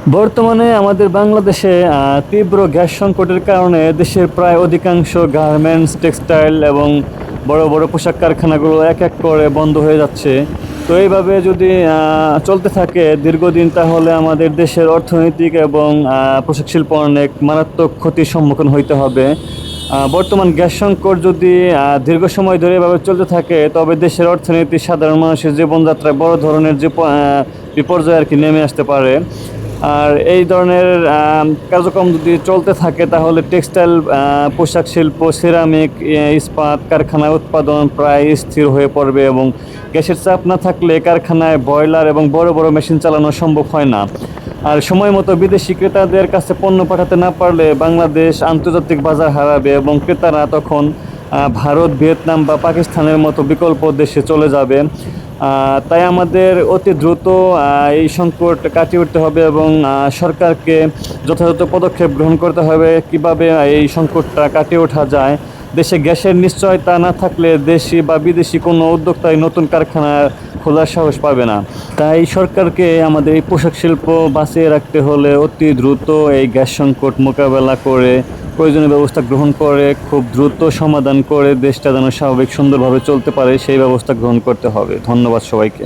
বর্তমানে আমাদের বাংলাদেশে তীব্র গ্যাস সংকটের কারণে দেশের প্রায় অধিকাংশ গার্মেন্টস, টেক্সটাইল এবং বড় বড় পোশাক কারখানাগুলো এক এক করে বন্ধ হয়ে যাচ্ছে। তো এইভাবে যদি চলতে থাকে দীর্ঘদিন, তাহলে আমাদের দেশের অর্থনৈতিক এবং পোশাক শিল্প অনেক মারাত্মক ক্ষতির সম্মুখীন হইতে হবে। বর্তমান গ্যাস সংকট যদি দীর্ঘ সময় ধরে এভাবে চলতে থাকে, তবে দেশের অর্থনীতি, সাধারণ মানুষের জীবনযাত্রায় বড় ধরনের যে বিপর্যয় আর কি নেমে আসতে পারে। আর এই ধরনের কার্যক্রম যদি চলতে থাকে, তাহলে টেক্সটাইল, পোশাক শিল্প, সিরামিক, ইস্পাত কারখানায় উৎপাদন প্রায় স্থির হয়ে পড়বে এবং গ্যাসের চাপ না থাকলে কারখানায় বয়লার এবং বড় বড় মেশিন চালানো সম্ভব হয় না। আর সময় মতো বিদেশি ক্রেতাদের কাছে পণ্য পাঠাতে না পারলে বাংলাদেশ আন্তর্জাতিক বাজার হারাবে এবং ক্রেতারা তখন ভারত, ভিয়েতনাম বা পাকিস্তানের মতো বিকল্প দেশে চলে যাবে। তাই আমাদের অতি দ্রুত এই সংকট কাটিয়ে উঠতে হবে এবং সরকারকে যথাযথ পদক্ষেপ গ্রহণ করতে হবে কিভাবে এই সংকটটা কাটিয়ে ওঠা যায়। দেশে গ্যাসের নিশ্চয়তা না থাকলে দেশি বা বিদেশি কোনো উদ্যোক্তাই নতুন কারখানা খোলার সাহস পাবে না। তাই সরকারকে আমাদের এই পোশাক শিল্প বাঁচিয়ে রাখতে হলে অতি দ্রুত এই গ্যাস সংকট মোকাবেলা করে প্রয়োজনীয় ব্যবস্থা গ্রহণ করে খুব দ্রুত সমাধান করে দেশটা যেন স্বাভাবিক সুন্দরভাবে চলতে পারে সেই ব্যবস্থা গ্রহণ করতে হবে। ধন্যবাদ সবাইকে।